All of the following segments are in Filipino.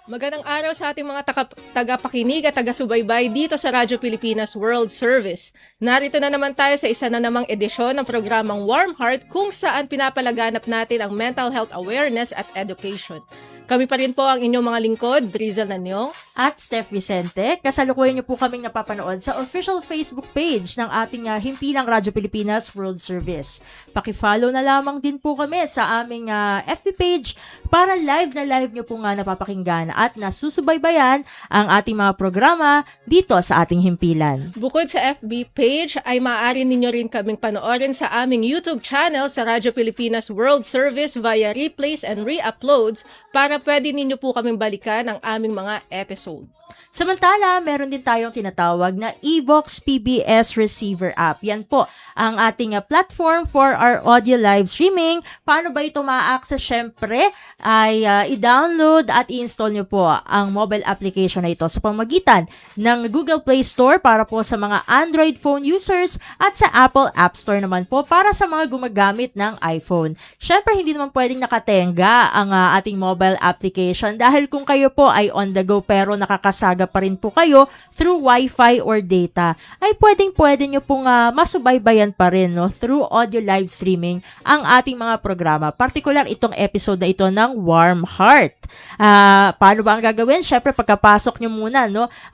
Magandang araw sa ating mga tagapakinig at taga-subaybay dito sa Radyo Pilipinas World Service. Narito na naman tayo sa isa na namang edisyon ng programang Warm Heart kung saan pinapalaganap natin ang mental health awareness at education. Kami pa rin po ang inyong mga lingkod, Drizzle Nanyong at Steph Vicente. Kasalukuyan niyo po kaming napapanood sa official Facebook page ng ating himpilang Radyo Pilipinas World Service. Paki-follow na lamang din po kami sa aming FB page para live na live niyo po nga napapakinggan at nasusubaybayan ang ating mga programa dito sa ating himpilan. Bukod sa FB page, ay maaari ninyo rin kaming panoorin sa aming YouTube channel sa Radyo Pilipinas World Service via replays and re-uploads para pwede ninyo po kaming balikan ang aming mga episode. Samantala, meron din tayong tinatawag na Evox PBS Receiver app. Yan po ang ating platform for our audio live streaming. Paano ba ito ma-access? Syempre, ay i-download at i-install nyo po ang mobile application na ito sa pamamagitan ng Google Play Store para po sa mga Android phone users at sa Apple App Store naman po para sa mga gumagamit ng iPhone. Syempre, hindi naman pwedeng nakatenga ang ating mobile application dahil kung kayo po ay on the go pero nakakasaga pa rin po kayo through Wi-Fi or data, ay pwedeng-pwede nyo pong masubaybayan pa rin through audio live streaming ang ating mga programa. Partikular itong episode na ito ng Warm Heart. Paano ba ang gagawin? Syempre, pagkapasok nyo muna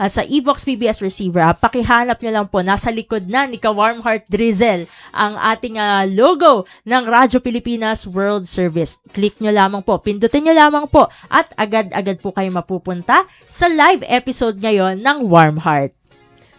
sa Evox PBS Receiver app, pakihanap nyo lang po, nasa likod na ni Warm Heart Drizzle ang ating logo ng Radyo Pilipinas World Service. Click nyo lamang po, pindutin nyo lamang po at agad-agad po kayo mapupunta sa live episode ngayon ng Warm Heart.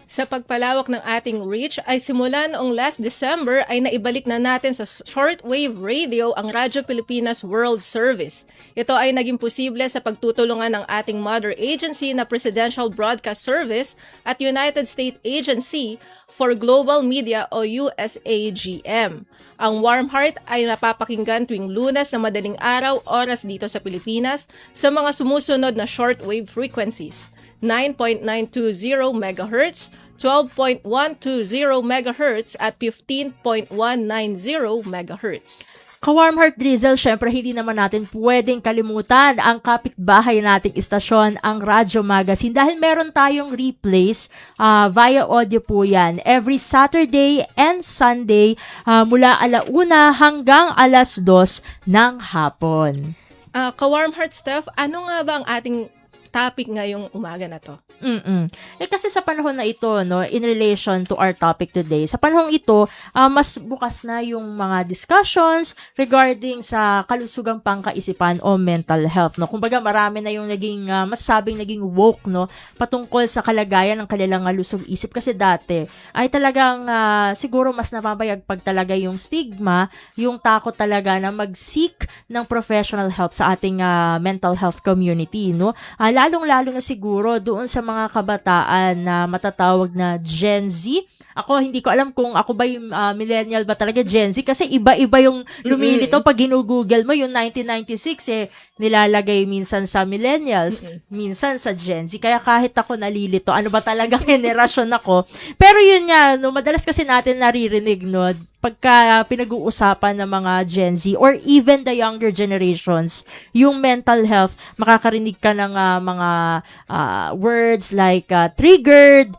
Sa pagpalawak ng ating reach ay simula noong last December ay naibalik na natin sa shortwave radio ang Radyo Pilipinas World Service. Ito ay naging posible sa pagtutulungan ng ating mother agency na Presidential Broadcast Service at United States Agency for Global Media o USAGM. Ang Warm Heart ay napapakinggan tuwing Lunes na madaling araw oras dito sa Pilipinas sa mga sumusunod na shortwave frequencies: 9.920 MHz, 12.120 MHz at 15.190 MHz. Ka-Warm Heart Drizzle, syempre hindi naman natin pwedeng kalimutan ang kapitbahay nating istasyon, ang Radyo Magazine, dahil meron tayong replays via audio po yan every Saturday and Sunday mula 1:00 hanggang 2:00 ng hapon. Ka-Warm Heart Steph, ano nga ba ang ating topic ngayong umaga na to? Kasi sa panahon na ito, in relation to our topic today, sa panahon ito, mas bukas na yung mga discussions regarding sa kalusugang pangkaisipan o mental health. Kumbaga, marami na yung masasabing naging woke, patungkol sa kalagayan ng kanilang lusog isip. Kasi dati, ay talagang siguro mas napabayagpag talaga yung stigma, yung takot talaga na mag-seek ng professional help sa ating mental health community. Lalong-lalo na siguro doon sa mga kabataan na matatawag na Gen Z. Ako, hindi ko alam kung ako ba yung millennial ba talaga, Gen Z, kasi iba-iba yung lumilito. Pag ginugoogle mo, yung 1996, nilalagay minsan sa millennials, minsan sa Gen Z. Kaya kahit ako nalilito, ano ba talagang generasyon ako. Pero yun nga, madalas kasi natin naririnig, pagka pinag-uusapan ng mga Gen Z or even the younger generations, yung mental health, makakarinig ka ng mga words like triggered,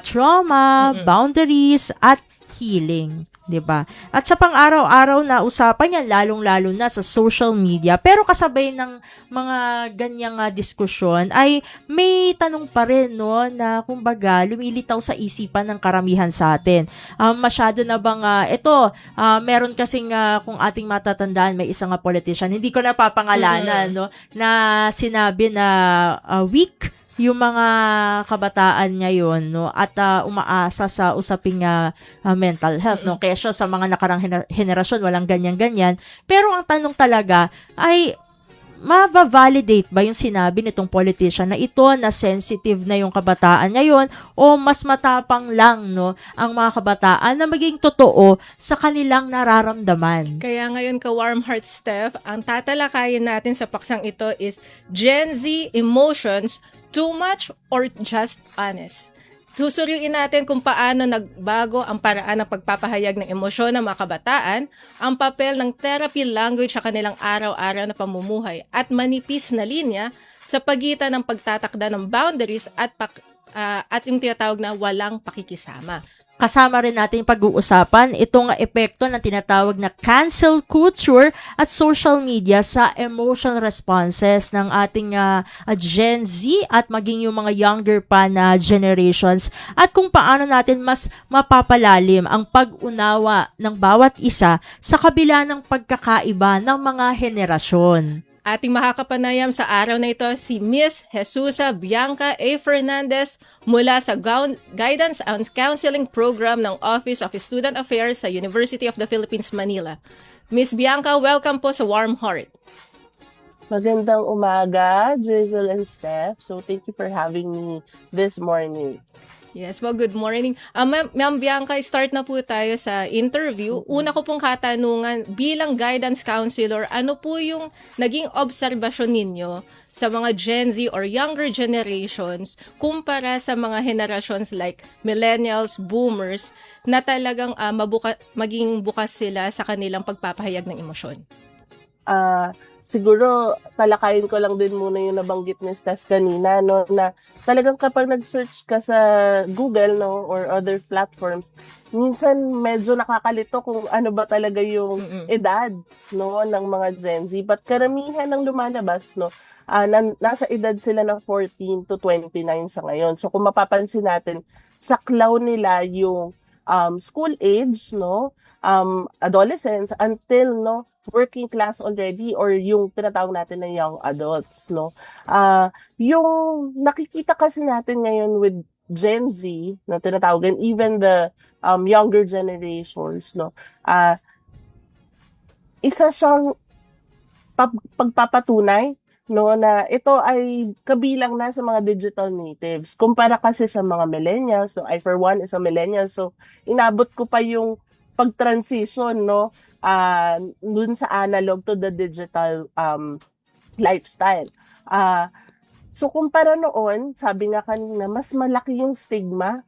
trauma, boundaries, at healing. 'Di ba? At sa pang-araw-araw na usapan yan, lalong-lalo na sa social media. Pero kasabay ng mga ganyang diskusyon ay may tanong pa rin na kumbaga lumilitaw sa isipan ng karamihan sa atin. Masyado na bang meron kasing kung ating matatandaan, may isang politician, hindi ko napapangalanan, na sinabi na weak yung mga kabataan ngayon at umaasa sa usaping mental health kesyo sa mga nakarang henerasyon walang ganyan-ganyan. Pero ang tanong talaga ay ma-validate ba yung sinabi nitong politician na ito na sensitive na yung kabataan ngayon o mas matapang lang no ang mga kabataan na maging totoo sa kanilang nararamdaman? Kaya ngayon ka Warm Heart Steph, ang tatalakayin natin sa paksang ito is Gen Z emotions, too much or just honest? Susuriin natin kung paano nagbago ang paraan ng pagpapahayag ng emosyon ng mga kabataan, ang papel ng therapy language sa kanilang araw-araw na pamumuhay, at manipis na linya sa pagitan ng pagtatakda ng boundaries at yung tinatawag na walang pakikisama. Kasama rin natin pag-uusapan itong epekto ng tinatawag na cancel culture at social media sa emotional responses ng ating Gen Z at maging yung mga younger pa na generations at kung paano natin mas mapapalalim ang pag-unawa ng bawat isa sa kabila ng pagkakaiba ng mga henerasyon. Ating makakapanayam sa araw na ito si Miss Jesusa Bianca A. Fernandez mula sa Guidance and Counseling Program ng Office of Student Affairs sa University of the Philippines, Manila. Miss Bianca, welcome po sa Warm Heart. Magandang umaga, Drizzle and Steph. So, thank you for having me this morning. Yes, well, good morning. Ma'am Bianca, start na po tayo sa interview. Una ko pong katanungan, bilang guidance counselor, ano po yung naging obserbasyon ninyo sa mga Gen Z or younger generations kumpara sa mga generations like millennials, boomers, na talagang maging bukas sila sa kanilang pagpapahayag ng emosyon? Siguro, talakayin ko lang din muna yung nabanggit ni Steph kanina, no, na talagang kapag nag-search ka sa Google, no, or other platforms, minsan medyo nakakalito kung ano ba talaga yung edad, no, ng mga Gen Z. But karamihan ng lumalabas, no, nasa edad sila ng 14 to 29 sa ngayon. So, kung mapapansin natin, saklaw nila yung school age, no, adolescents until no working class already or yung tinatawag natin na young adults, no. Yung nakikita kasi natin ngayon with Gen Z na tinatawag, even the younger generations, no, isa siyang pagpapatunay, no, na ito ay kabilang na sa mga digital natives. Kumpara kasi sa mga millennials, no, I for one is a millennial, so inabot ko pa yung pag-transition, no, dun sa analog to the digital lifestyle. So kumpara noon, sabi nga kanina, mas malaki yung stigma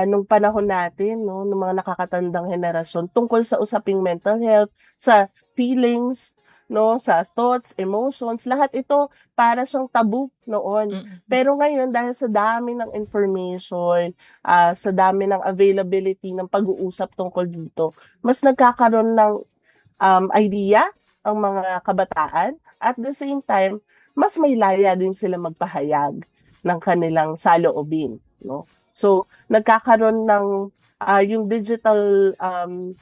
nung panahon natin, no, ng mga nakakatandang henerasyon tungkol sa usaping mental health, sa feelings, no, sa thoughts, emotions, lahat ito para siyang tabu noon. Pero ngayon, dahil sa dami ng information, sa dami ng availability ng pag-uusap tungkol dito, mas nagkakaroon ng idea ang mga kabataan. At the same time, mas may laya din sila magpahayag ng kanilang saloobin, no? So, nagkakaroon ng yung digital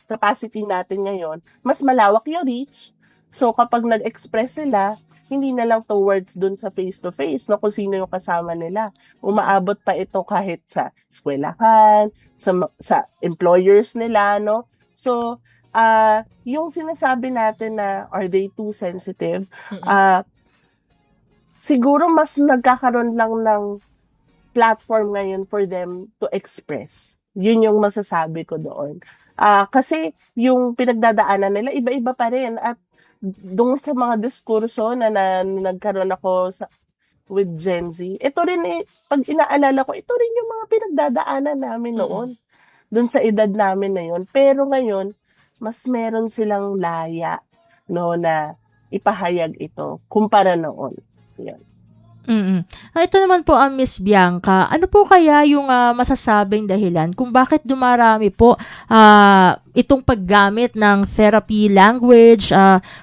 capacity natin ngayon, mas malawak yung reach. So, kapag nag-express sila, hindi na lang towards dun sa face-to-face, no, kung sino yung kasama nila. Umaabot pa ito kahit sa eskwelahan, sa employers nila, no. So, yung sinasabi natin na are they too sensitive, siguro mas nagkakaroon lang ng platform ngayon for them to express. Yun yung masasabi ko doon. Kasi yung pinagdadaanan nila, iba-iba pa rin. At doon sa mga diskurso na nagkaroon ako with Gen Z, ito rin pag inaalala ko, ito rin yung mga pinagdadaanan namin noon. Doon sa edad namin na yun. Pero ngayon, mas meron silang laya, no, na ipahayag ito kumpara noon. Yan. Ito naman po ang Miss Bianca. Ano po kaya yung masasabing dahilan kung bakit dumarami po itong paggamit ng therapy language,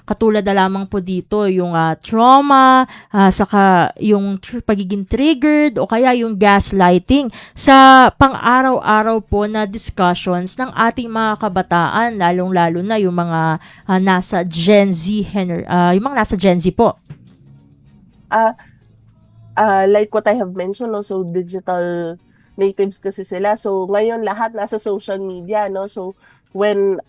katulad na lamang po dito yung trauma, saka yung pagiging triggered o kaya yung gaslighting sa pang-araw-araw po na discussions ng ating mga kabataan, lalong-lalo na yung mga nasa Gen Z, yung mga nasa Gen Z po. Like what I have mentioned, no, so digital natives kasi sila. So ngayon lahat nasa social media, no. So when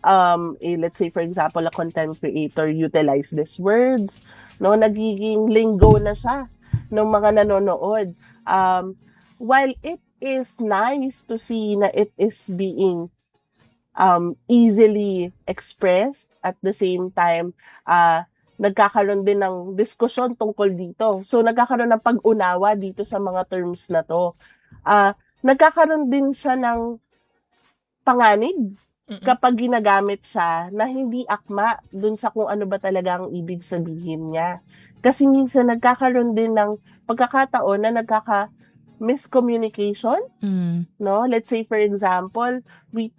let's say for example a content creator utilize these words, no, nagiging linggo na siya ng mga nanonood. While it is nice to see na it is being easily expressed, at the same time nagkakaroon din ng diskusyon tungkol dito. So nagkakaroon ng pag-unawa dito sa mga terms na to. Nagkakaroon din siya ng panganib kapag ginagamit siya na hindi akma dun sa kung ano ba talaga ang ibig sabihin niya. Kasi minsan nagkakaroon din ng pagkakataon na miscommunication, no? Let's say for example, we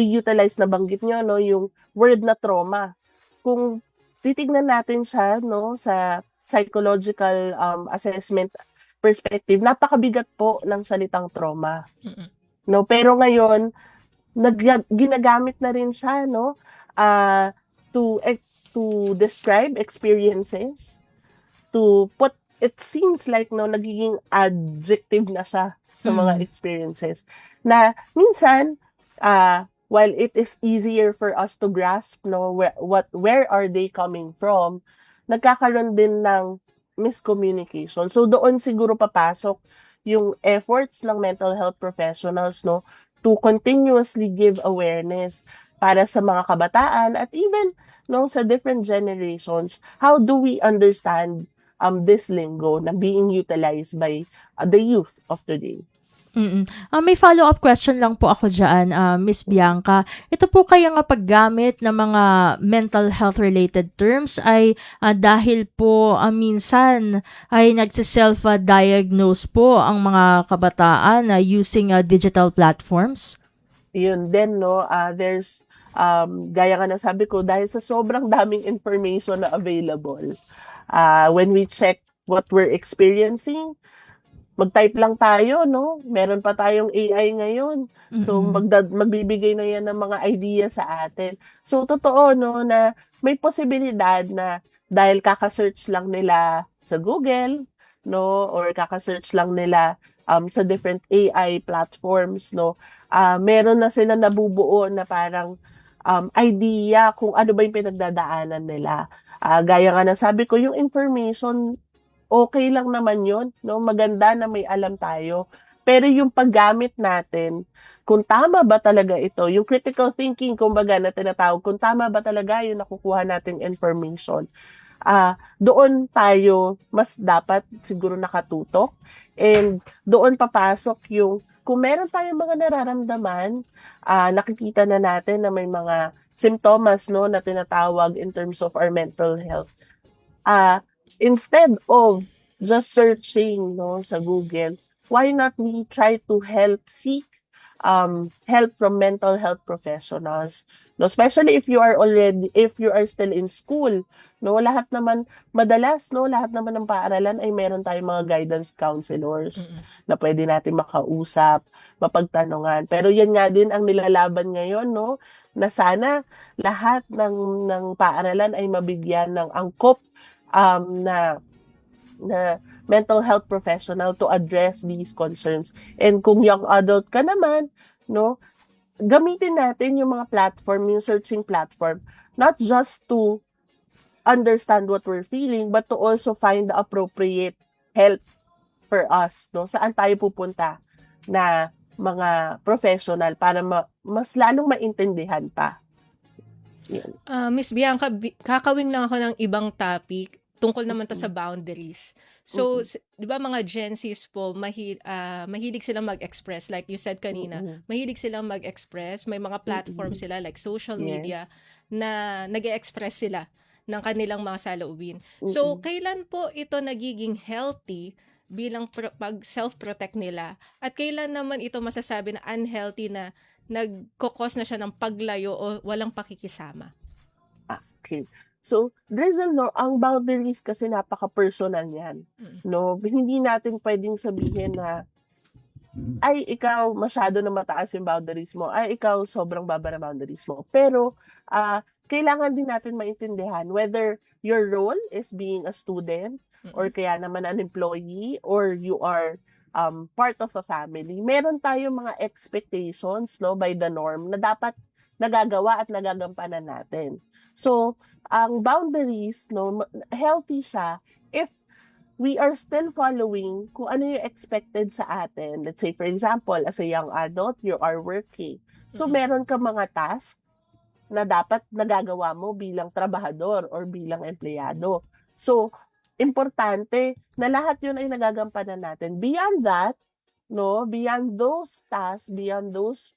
utilize, na banggit nyo, no, yung word na trauma. Kung titignan natin siya, no, sa psychological assessment perspective, napakabigat po ng salitang trauma. No, pero ngayon ginagamit na rin siya, no, to describe experiences, to put, it seems like, no, nagiging adjective na siya sa mga experiences na minsan while it is easier for us to grasp, no, where are they coming from, nagkakaroon din ng miscommunication. So doon siguro papasok yung efforts ng mental health professionals, no, to continuously give awareness para sa mga kabataan at even, no, sa different generations. How do we understand this lingo na being utilized by the youth of today? May follow-up question lang po ako dyan, Miss Bianca. Ito po kaya nga paggamit ng mga mental health-related terms ay dahil po minsan ay nagsiself-diagnose po ang mga kabataan using digital platforms? Yun din, no, there's, gaya nga na sabi ko, dahil sa sobrang daming information na available, when we check what we're experiencing, mag-type lang tayo, no? Meron pa tayong AI ngayon. So, magbibigay na yan ng mga idea sa atin. So, totoo, no, na may posibilidad na dahil kaka-search lang nila sa Google, no, or kaka-search lang nila sa different AI platforms, no, meron na sila nabubuo na parang idea kung ano ba yung pinagdadaanan nila. Gaya nga na sabi ko, yung information, okay lang naman yun, no? Maganda na may alam tayo. Pero yung paggamit natin, kung tama ba talaga ito, yung critical thinking, kumbaga, na tinatawag, kung tama ba talaga yung nakukuha nating information, doon tayo mas dapat siguro nakatutok. And doon papasok yung, kung meron tayong mga nararamdaman, nakikita na natin na may mga symptoms, no, na tinatawag in terms of our mental health. Instead of just searching, no, sa Google, why not we try to seek help from mental health professionals, no, especially if you are still in school, no, lahat naman ng paaralan ay meron tayong mga guidance counselors na pwede natin makausap, mapagtanungan. Pero yan nga din ang nilalaban ngayon, no, na sana lahat ng paaralan ay mabigyan ng angkop na mental health professional to address these concerns. And kung young adult ka naman, no, gamitin natin yung mga platform, yung searching platform, not just to understand what we're feeling, but to also find the appropriate help for us, no? Saan tayo pupunta na mga professional para mas lalong maintindihan pa. Miss Bianca, kakawin lang ako ng ibang topic tungkol naman to sa boundaries. So, 'di ba mga Gen Zs po, mahilig silang mag-express, like you said kanina, mahilig silang mag-express, may mga platform sila like social media na nag-e-express sila ng kanilang mga saloobin. So, kailan po ito nagiging healthy bilang pag self-protect nila? At kailan naman ito masasabi na unhealthy na nagkokos na siya ng paglayo o walang pakikisama? Okay. So, ang boundaries kasi napaka-personal yan. No? Hindi natin pwedeng sabihin na, ay, ikaw masyado na mataas yung boundaries mo. Ay, ikaw sobrang baba na boundaries mo. Pero, kailangan din natin maintindihan whether your role is being a student or kaya naman an employee or you are part of a family. Meron tayong mga expectations, no, by the norm na dapat nagagawa at nagagampanan natin. So, ang boundaries, no, healthy siya if we are still following kung ano yung expected sa atin. Let's say, for example, as a young adult, you are working. So, meron ka mga tasks na dapat nagagawa mo bilang trabahador or bilang empleyado. So, importante na lahat yun ay nagagampanan natin. Beyond that, no, beyond those tasks, beyond those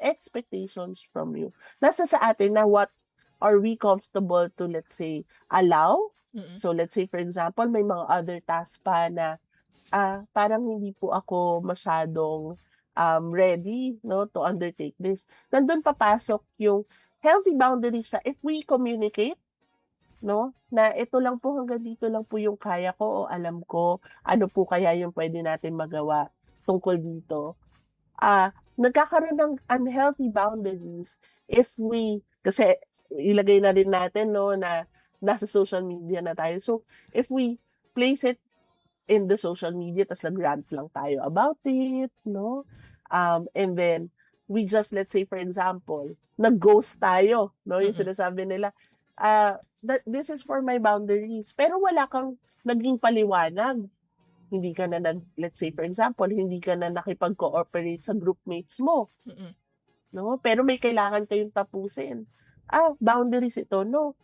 expectations from you, nasa sa atin na what are we comfortable to, let's say, allow. So, let's say, for example, may mga other tasks pa na parang hindi po ako masyadong ready, no, to undertake this. Nandun papasok yung healthy boundaries siya if we communicate, no, na ito lang po, hanggang dito lang po yung kaya ko o alam ko, ano po kaya yung pwede natin magawa tungkol dito. Nagkakaroon ng unhealthy boundaries if we, kasi ilagay na rin natin, no, na nasa social media na tayo. So, if we place it in the social media, tas nag-rant lang tayo about it, no? And then, we just, let's say, for example, nag-ghost tayo, no? Yung sinasabi nila, this is for my boundaries. Pero wala kang naging paliwanag. Hindi ka na, let's say, for example, hindi ka na nakipag-cooperate sa groupmates mo. No? Pero may kailangan kayong tapusin. Boundaries ito, no?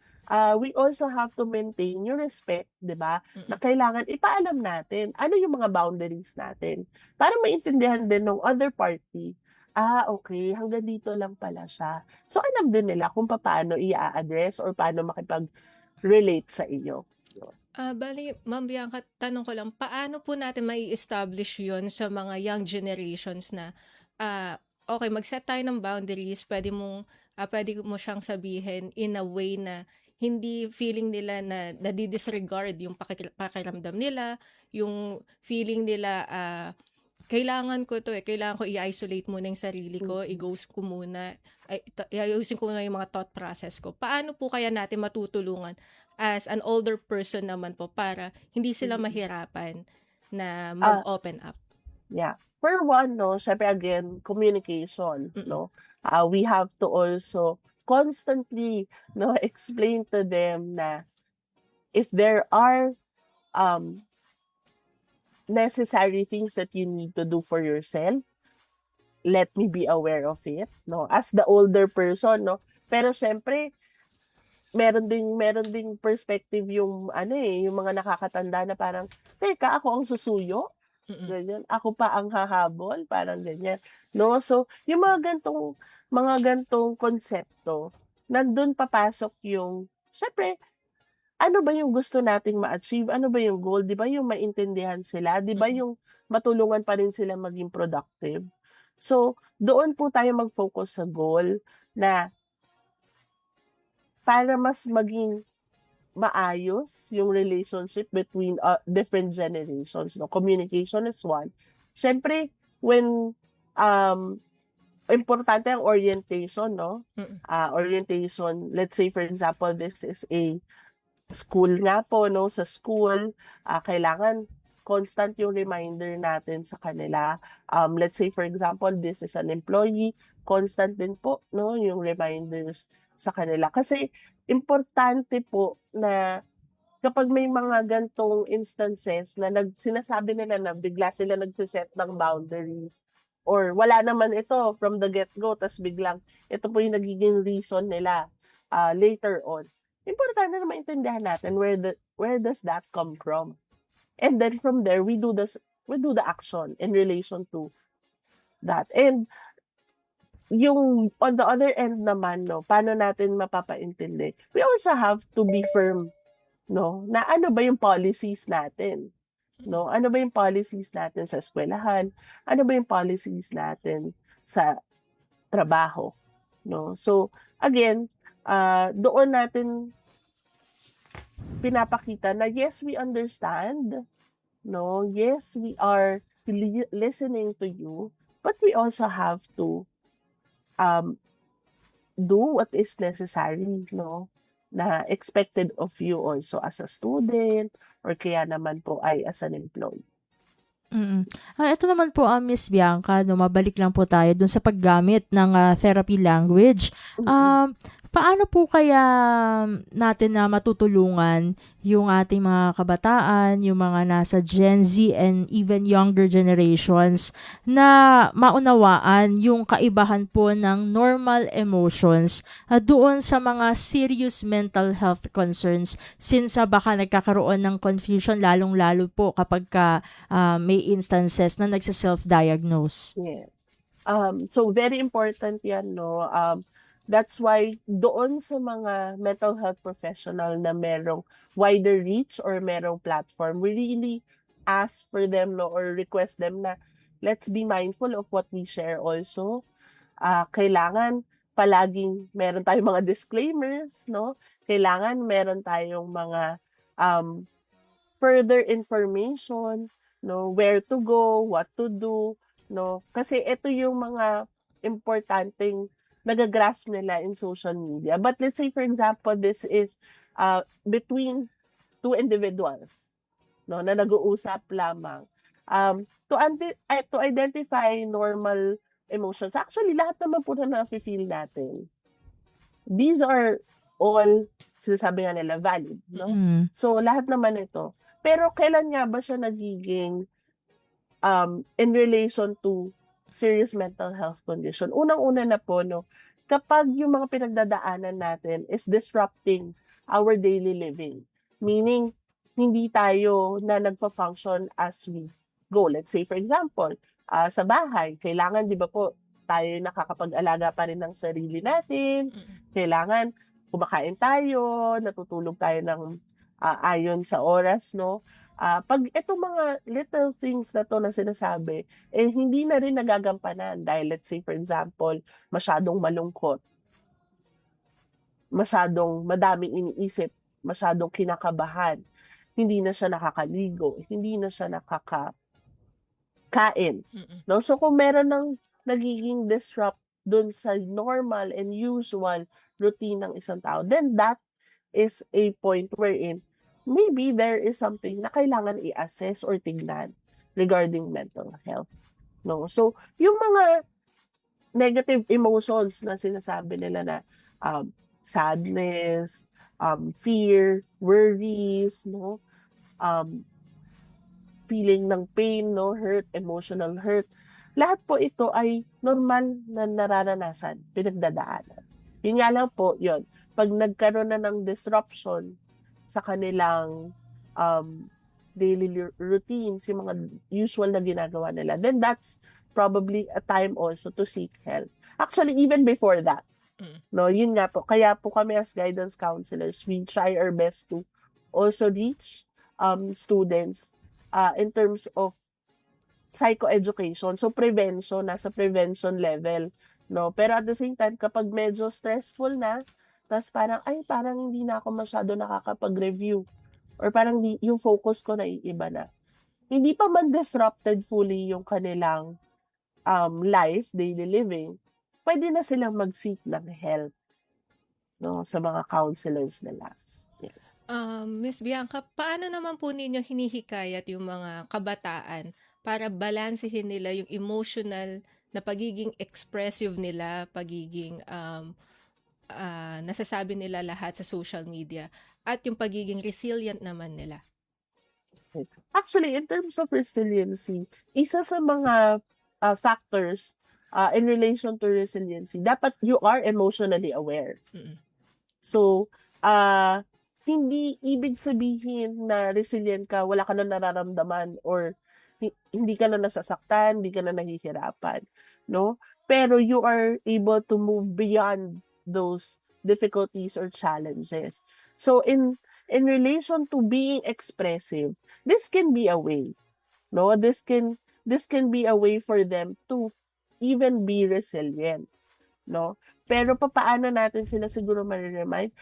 We also have to maintain yung respect, di ba? Na kailangan ipaalam natin ano yung mga boundaries natin para maintindihan din ng other party. Okay, hanggang dito lang pala siya. So, alam din nila kung paano i-address or paano makipag-relate sa inyo. Bali, Ma'am Bianca, tanong ko lang, paano po natin mai-establish yon sa mga young generations na, okay, mag-set tayo ng boundaries, pwede mo siyang sabihin in a way na hindi feeling nila na nadi-disregard yung pakiramdam nila, yung feeling nila, kailangan ko i-isolate muna yung sarili ko, i-ghost ko muna, ayusin ko muna yung mga thought process ko. Paano po kaya natin matutulungan as an older person naman po para hindi sila mahirapan na mag-open up? Yeah. For one, no, syempre again, communication, no? We have to also constantly, no, explain to them na if there are necessary things that you need to do for yourself, let me be aware of it, no? As the older person, no? Pero syempre, meron ding perspective yung yung mga nakakatanda na parang, teka, ako ang susuyo. Ganyan. Ako pa ang hahabol, parang ganyan. No? So, yung mga gantong konsepto, nandun papasok yung, syempre, ano ba yung gusto nating ma-achieve? Ano ba yung goal? Di ba yung maintindihan sila? Di ba yung matulungan pa rin sila maging productive? So, doon po tayo mag-focus sa goal na para mas maging maayos yung relationship between different generations. No? Communication is one. Siyempre, when importante ang orientation, no? Orientation, let's say for example, this is a school nga po, no? Sa school, kailangan constant yung reminder natin sa kanila. Let's say for example, this is an employee, constant din po, no? Yung reminders sa kanila. Kasi importante po na kapag may mga gantong instances na sinasabi nila na bigla sila nagsiset ng boundaries or wala naman ito from the get-go, tas biglang ito po yung nagiging reason nila later on. Importante na maintindihan natin where does that come from. And then from there, we do the action in relation to that. And yung on the other end naman, no, paano natin mapapaintindi? We also have to be firm, no, na ano ba yung policies natin? No, ano ba yung policies natin sa eskwelahan? Ano ba yung policies natin sa trabaho? No? So, again, doon natin pinapakita na yes, we understand. No, yes, we are listening to you, but we also have to do what is necessary, no, na expected of you also as a student or kaya naman po ay as an employee. Mm. Ito naman po, Miss Bianca, no, mabalik lang po tayo dun sa paggamit ng therapy language. Mm. Um, Paano po kaya natin na matutulungan yung ating mga kabataan, yung mga nasa Gen Z and even younger generations na maunawaan yung kaibahan po ng normal emotions doon sa mga serious mental health concerns, since baka nagkakaroon ng confusion lalong-lalo po kapag may instances na nagsa-self-diagnose. Yeah. So very important yan, no? That's why doon sa mga mental health professional na merong wider reach or merong platform, we really ask for them, no, or request them na let's be mindful of what we share also. Kailangan palaging meron tayong mga disclaimers, no? Kailangan meron tayong mga um, further information, no, where to go, what to do, no? Kasi ito yung mga importanteng nagagrasp nila in social media. But let's say, for example, this is between two individuals, no, na nag-uusap lamang. To identify normal emotions. Actually, lahat naman po na nafe-feel natin. These are all, sinasabi nga nila, valid, no? Mm. So, lahat naman ito. Pero kailan nga ba siya nagiging in relation to serious mental health condition? Unang-una na po, no, kapag yung mga pinagdadaanan natin is disrupting our daily living. Meaning, hindi tayo na nagpa-function as we go. Let's say, for example, sa bahay, kailangan, di ba po, tayo nakakapag-alaga pa rin ng sarili natin. Kailangan, kumakain tayo, natutulog tayo ng ayon sa oras, no? Pag itong mga little things na to na sinasabi, hindi na rin nagagampanan dahil let's say for example, masyadong malungkot, masyadong madaming iniisip, masyadong kinakabahan, hindi na siya nakakaligo, hindi na siya nakakakain. No? So kung meron ng nagiging disrupt dun sa normal and usual routine ng isang tao, then that is a point wherein maybe there is something na kailangan i-assess or tignan regarding mental health. No? So, yung mga negative emotions na sinasabi nila na sadness, fear, worries, no? Feeling ng pain, no? Hurt, emotional hurt. Lahat po ito ay normal na nararanasan, pinagdadaanan. Yun nga lang po, yun. Pag nagkaroon na ng disruption sa kanilang daily routines, yung mga usual na ginagawa nila, then that's probably a time also to seek help. Actually, even before that, no, yun nga po. Kaya po kami as guidance counselors, we try our best to also reach students in terms of psychoeducation. So, prevention, nasa prevention level. No? Pero at the same time, kapag medyo stressful na, tapos parang hindi na ako masyado nakakapag-review. Or parang yung focus ko na iiba na. Hindi pa man disrupted fully yung kanilang life, daily living, pwede na silang mag-seek ng help, no, sa mga counselors nila. Yes. Miss Bianca, paano naman po ninyo hinihikayat yung mga kabataan para balansehin nila yung emotional na pagiging expressive nila, pagiging nasasabi nila lahat sa social media, at yung pagiging resilient naman nila? Actually, in terms of resiliency, isa sa mga factors in relation to resiliency, dapat you are emotionally aware. So, hindi ibig sabihin na resilient ka, wala ka na nararamdaman or hindi ka na nasasaktan, hindi ka na nahihirapan, no? Pero you are able to move beyond those difficulties or challenges. So in relation to being expressive, this can be a way, no? This can be a way for them to even be resilient, no? Pero papaano natin sila siguro ma-remind?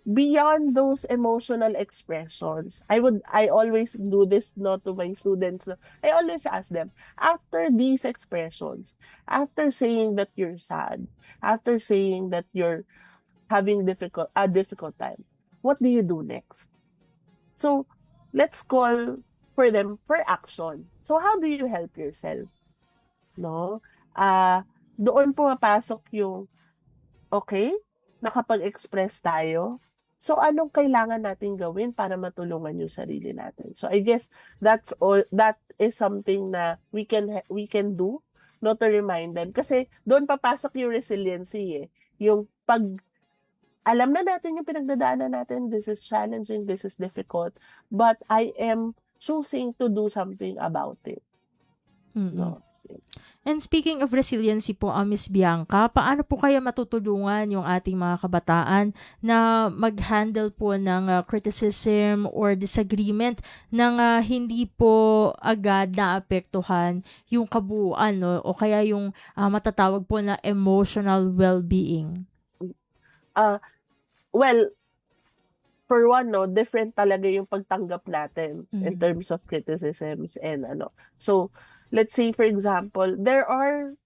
Beyond those emotional expressions, I always do this, no, to my students. I always ask them, after these expressions, after saying that you're sad, after saying that you're having a difficult time, what do you do next? So, let's call for them for action. So how do you help yourself? No? Doon pumapasok yung, okay, nakapag-express tayo. So anong kailangan natin gawin para matulungan yung sarili natin? So I guess that's all, that is something na we can do, no, to remind them. Kasi doon papasok yung resiliency eh. Yung pag alam na natin yung pinagdadaanan natin, this is challenging, this is difficult, but I am choosing to do something about it. Mm-mm. No? And speaking of resiliency po, Miss Bianca, paano po kaya matutulungan yung ating mga kabataan na mag-handle po ng criticism or disagreement nang hindi po agad naapektuhan yung kabuuan, no? O kaya yung matatawag po na emotional well-being? Well, for one, no, different talaga yung pagtanggap natin in terms of criticisms and ano. So, let's say, for example, there are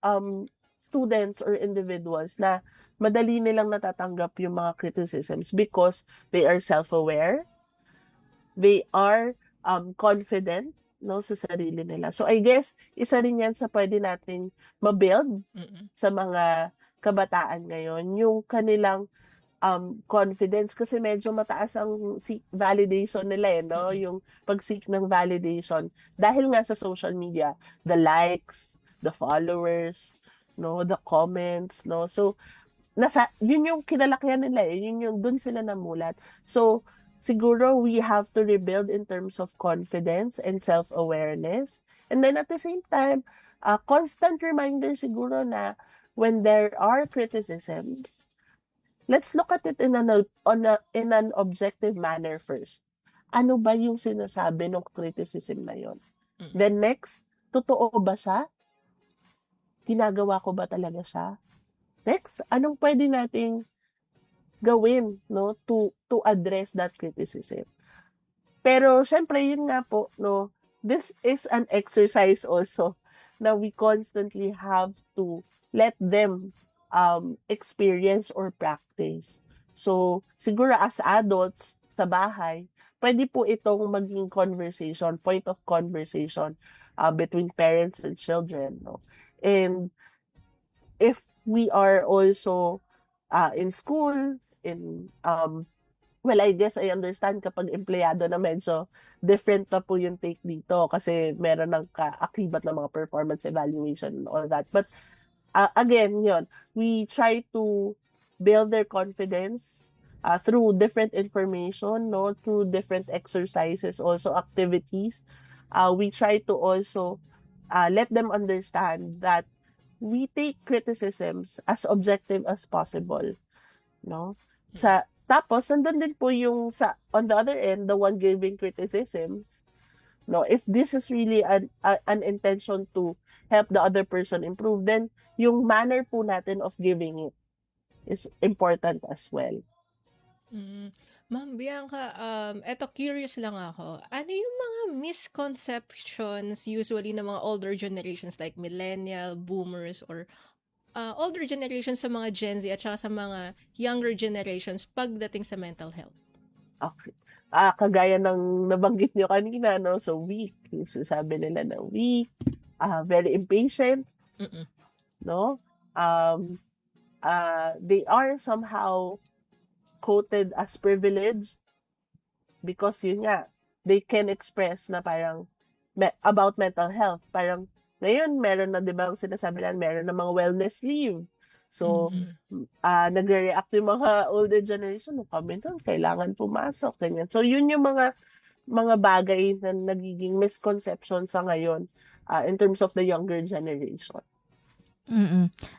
students or individuals na madali nilang natatanggap yung mga criticisms because they are self-aware, they are confident, no, sa sarili nila. So, I guess, isa rin yan sa pwede nating mabuild sa mga kabataan ngayon, yung kanilang confidence, kasi medyo mataas ang validation nila eh, no? Yung pag-seek ng validation dahil nga sa social media, the likes, the followers, no, the comments, no? So yun yung kinalakihan nila eh, yun yung dun sila namulat. So siguro we have to rebuild in terms of confidence and self-awareness, and then at the same time, constant reminder siguro na when there are criticisms, let's look at it in an objective manner first. Ano ba yung sinasabi ng criticism na yon? Then next, totoo ba siya? Ginagawa ko ba talaga siya? Next, anong pwede nating gawin, no, to address that criticism? Pero syempre yun nga po, no, this is an exercise also na we constantly have to let them experience or practice. So, siguro as adults sa bahay, pwede po itong maging conversation, point of conversation between parents and children. No? And if we are also in school, well, I guess I understand kapag empleyado na medyo different na po yung take dito kasi meron ng kaakibat na mga performance evaluation and all that. But again, we try to build their confidence through different information, no, through different exercises, also activities. We try to also let them understand that we take criticisms as objective as possible, no. Tapos nandun din po yung on the other end, the one giving criticisms, no, if this is really an intention to help the other person improve, then yung manner po natin of giving it is important as well. Ma'am Bianca, eto curious lang ako. Ano yung mga misconceptions usually ng mga older generations like millennial, boomers, or older generations sa mga Gen Z at saka sa mga younger generations pagdating sa mental health? Okay. Kagaya ng nabanggit nyo kanina, no? So weak. Yung sabi nila na weak, very impatient, no? They are somehow quoted as privileged because yun nga, they can express na parang about mental health. Parang ngayon, meron na, di ba, ang sinasabi lang, meron na mga wellness leave. So, nagre-react yung mga older generation, kami doon, kailangan pumasok, ganyan. So, yun yung mga bagay na nagiging misconception sa ngayon in terms of the younger generation.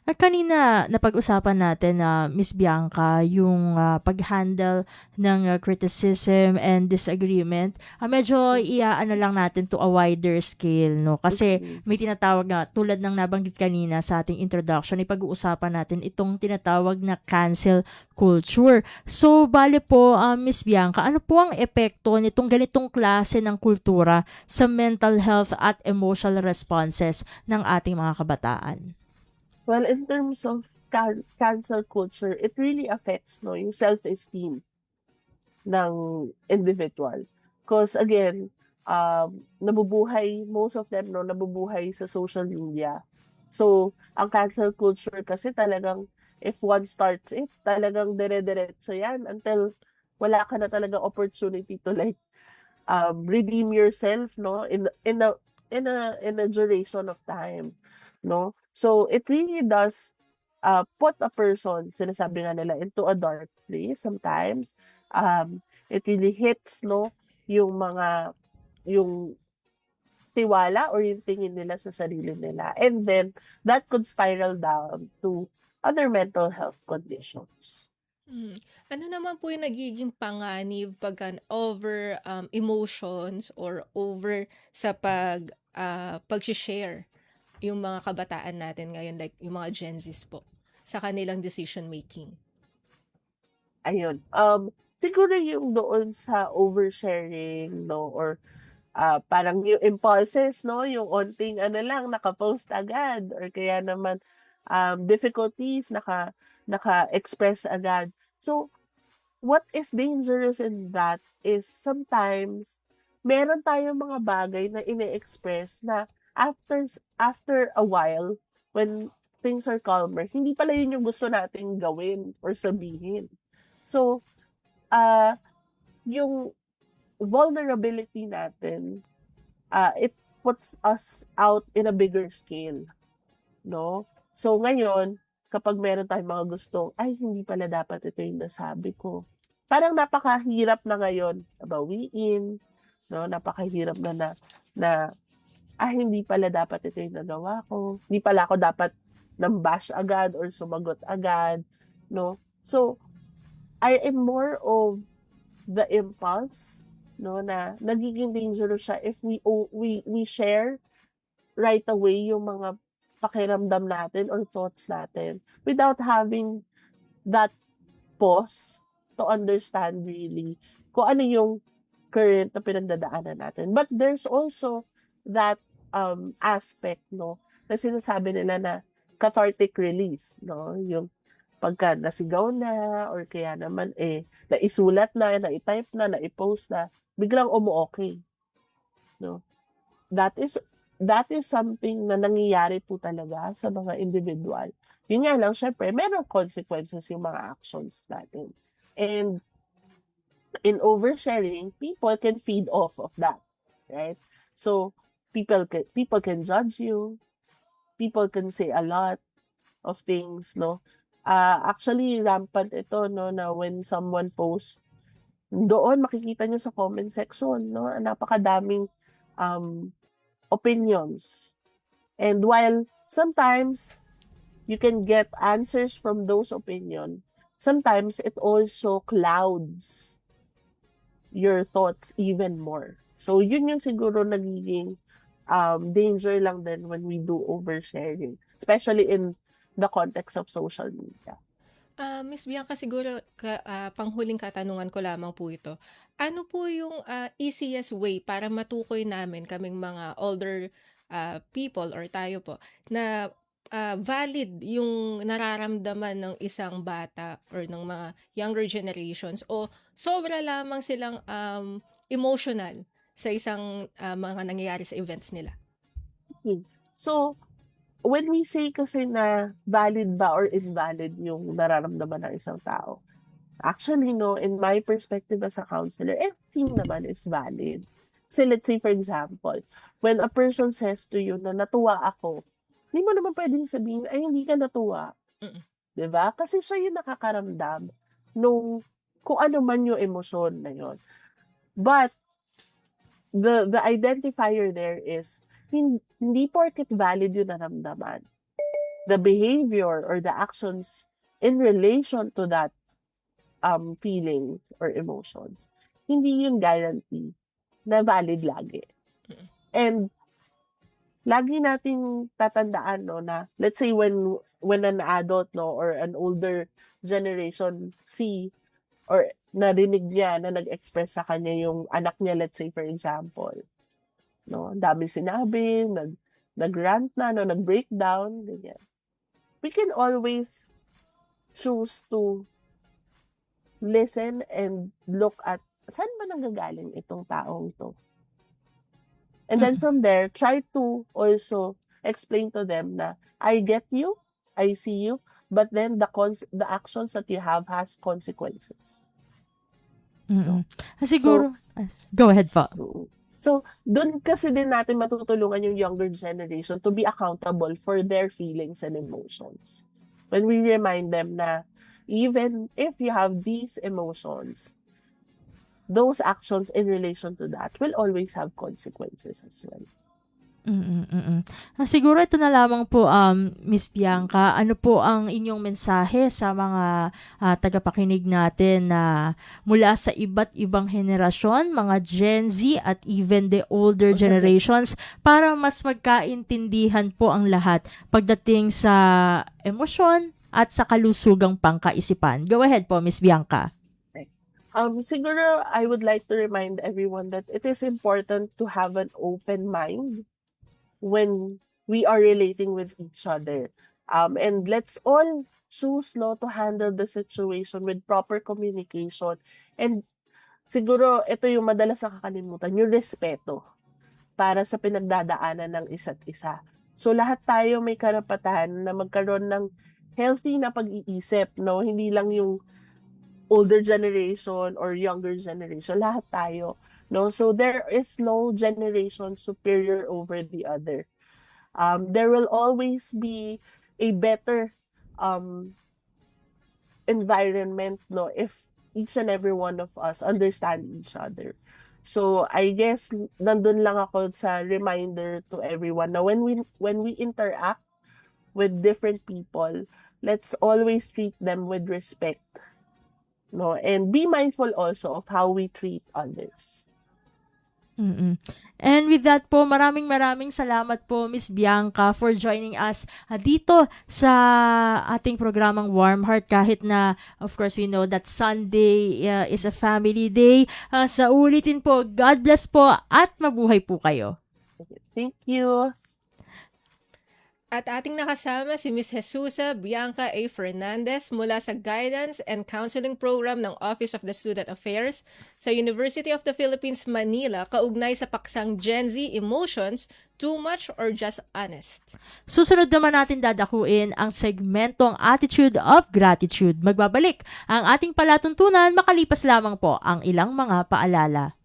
At kanina napag-usapan natin na Miss Bianca yung pag-handle ng criticism and disagreement. Medyo iaano lang natin to a wider scale, no? Kasi may tinatawag na, tulad ng nabanggit kanina sa ating introduction, ipag-uusapan natin itong tinatawag na cancel culture. So, bale po, Miss Bianca, ano po ang epekto nitong ganitong klase ng kultura sa mental health at emotional responses ng ating mga kabataan? Well, in terms of cancel culture, it really affects, no, yung self-esteem ng individual. Because again, nabubuhay, most of them, no, nabubuhay sa social media. So, ang cancel culture kasi talagang, if one starts it, talagang dire-diretso yan until wala ka na talaga opportunity to like redeem yourself, no, in a duration of time, no. So it really does put a person, sinasabi nga nila, into a dark place sometimes. It really hits, no, yung tiwala or yung tingin nila sa sarili nila, and then that could spiral down to other mental health conditions. Ano naman po yung nagiging panganib pagka over, emotions or over sa pagse-share yung mga kabataan natin ngayon, like yung mga Gen Zs po, sa kanilang decision making? Ayun. Siguro yung doon sa oversharing, no, or parang yung impulses, no, yung onting ano lang, naka-post agad, or kaya naman difficulties, naka-express agad. So, what is dangerous in that is sometimes meron tayong mga bagay na ine-express na after a while, when things are calmer, hindi pala yun yung gusto nating gawin or sabihin. So, yung vulnerability natin, it puts us out in a bigger scale, no? So ngayon, kapag meron tayong mga gustong, ay, hindi pala dapat ito yung nasabi ko. Parang napakahirap na ngayon bawiin, no? Napakahirap na hindi pala dapat ito yung nagawa ko. Hindi pala ako dapat nang bash agad or sumagot agad, no? So, I am more of the impulse, no, na nagiging dangerous siya if we share right away yung mga pakiramdam natin or thoughts natin without having that pause to understand really kung ano yung current na pinagdadaanan natin. But there's also that aspect, no, na sinasabi nila na cathartic release, no, yung pagka nasigaw na or kaya naman naisulat na, nai-type na, nai-post na, biglang umu-okay, no. That is something na nangyayari po talaga sa mga individual. Yun nga lang, syempre, merong consequences yung mga actions natin. And in oversharing, people can feed off of that, right? So, people can judge you, people can say a lot of things, no? Actually, rampant ito, no, na when someone posts, doon makikita nyo sa comment section, no, napakadaming opinions. And while sometimes you can get answers from those opinions, sometimes it also clouds your thoughts even more. So, yun yung siguro nagiging danger lang din when we do oversharing, especially in the context of social media. Miss Bianca, siguro panghuling katanungan ko lamang po ito. Ano po yung easiest way para matukoy namin kaming mga older people or tayo po na valid yung nararamdaman ng isang bata or ng mga younger generations, o sobra lamang silang emotional sa isang mga nangyayari sa events nila? So, when we say kasi na valid ba or is valid yung nararamdaman ng isang tao, actually, no, in my perspective as a counselor, everything naman is valid. So, let's say, for example, when a person says to you na natuwa ako, hindi mo naman pwedeng sabihin, ay, hindi ka natuwa. Mm. Diba? Kasi siya yung nakakaramdam nung kung ano man yung emosyon na yun. But, the identifier there is, hindi porket valid yung naramdaman. The behavior or the actions in relation to that feelings or emotions, hindi yung guarantee na valid lagi. And lagi nating tatandaan, no, na let's say when an adult, no, or an older generation see or narinig niya na nag-express sa kanya yung anak niya, let's say for example, no, ang dami sinabi, nag-rant na, no, nag-breakdown, ganyan. We can always choose to listen and look at saan ba nanggagaling itong taong to? And then from there, try to also explain to them na, I get you, I see you, but then the actions that you have has consequences. Mm-mm. Siguro, go ahead po. So, doon kasi din natin matutulungan yung younger generation to be accountable for their feelings and emotions. When we remind them na even if you have these emotions, those actions in relation to that will always have consequences as well. Siguro ito na lamang po, Miss Bianca, ano po ang inyong mensahe sa mga tagapakinig natin na mula sa iba't ibang henerasyon, mga Gen Z at even the older generations, para mas magkaintindihan po ang lahat pagdating sa emosyon at sa kalusugang pangkaisipan. Go ahead po, Miss Bianca. Siguro, I would like to remind everyone that it is important to have an open mind when we are relating with each other. And let's all choose to handle the situation with proper communication. And siguro, ito yung madalas nakakalimutan, yung respeto para sa pinagdadaanan ng isa't isa. So, lahat tayo may karapatan na magkaroon ng healthy na pag-iisip, no? Hindi lang yung older generation or younger generation, lahat tayo. No, so there is no generation superior over the other. There will always be a better environment, no, if each and every one of us understand each other. So I guess nandun lang ako sa reminder to everyone na when we interact with different people, let's always treat them with respect, no, and be mindful also of how we treat others. And with that po, maraming salamat po, Miss Bianca, for joining us dito sa ating programang Warm Heart, kahit na, of course, we know that Sunday is a family day. Sa ulitin po, God bless po at mabuhay po kayo. Thank you. At ating nakasama si Ms. Jesusa Bianca A. Fernandez mula sa Guidance and Counseling Program ng Office of the Student Affairs sa University of the Philippines, Manila, kaugnay sa paksang Gen Z Emotions, Too Much or Just Honest. Susunod naman natin dadakuin ang segmentong Attitude of Gratitude. Magbabalik ang ating palatuntunan makalipas lamang po ang ilang mga paalala.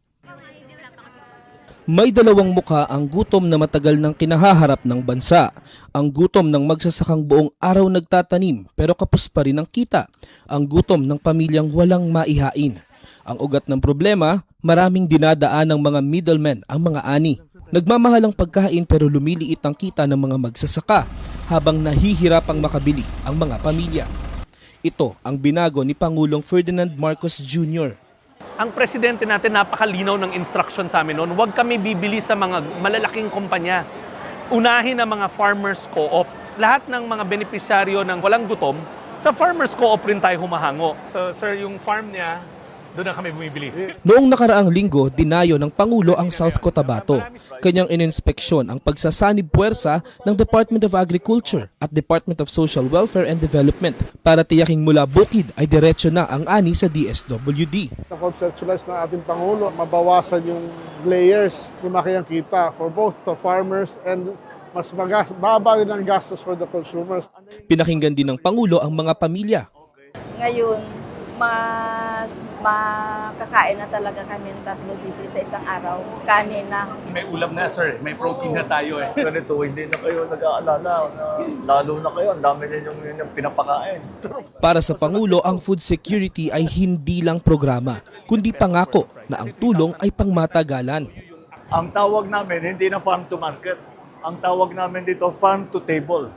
May dalawang mukha ang gutom na matagal nang kinahaharap ng bansa. Ang gutom ng magsasakang buong araw nagtatanim pero kapos pa rin ang kita. Ang gutom ng pamilyang walang maihain. Ang ugat ng problema, maraming dinadaan ng mga middlemen ang mga ani. Nagmamahal ang pagkain pero lumiliit ang kita ng mga magsasaka habang nahihirapang makabili ang mga pamilya. Ito ang binago ni Pangulong Ferdinand Marcos Jr. Ang presidente natin napakalinaw ng instruction sa amin noon, huwag kami bibili sa mga malalaking kumpanya. Unahin ang mga farmers co-op. Lahat ng mga benepisyaryo ng walang gutom, sa farmers co-op rin tayo humahango. So sir, yung farm niya, doon na kami bumibili. Noong nakaraang linggo, dinayo ng Pangulo ang South Cotabato. Kanyang ininspeksyon ang pagsasanib puwersa ng Department of Agriculture at Department of Social Welfare and Development para tiyaking mula bukid ay diretso na ang ani sa DSWD. Na-conceptualize ng ating Pangulo, mabawasan yung layers, lumaki ang kita for both the farmers and mas baba din ang gastos for the consumers. Pinakinggan din ng Pangulo ang mga pamilya. Ngayon, mas makakain na talaga kami ng 3 beses sa isang araw. Kanin na. May ulam na sir, may protein na tayo eh. Ganito, hindi na kayo nag-aalala na lalo na kayo, ang dami ninyong pinapakain. Para sa Pangulo, ang food security ay hindi lang programa, kundi pangako na ang tulong ay pangmatagalan. Ang tawag namin, hindi na farm to market. Ang tawag namin dito, farm to table.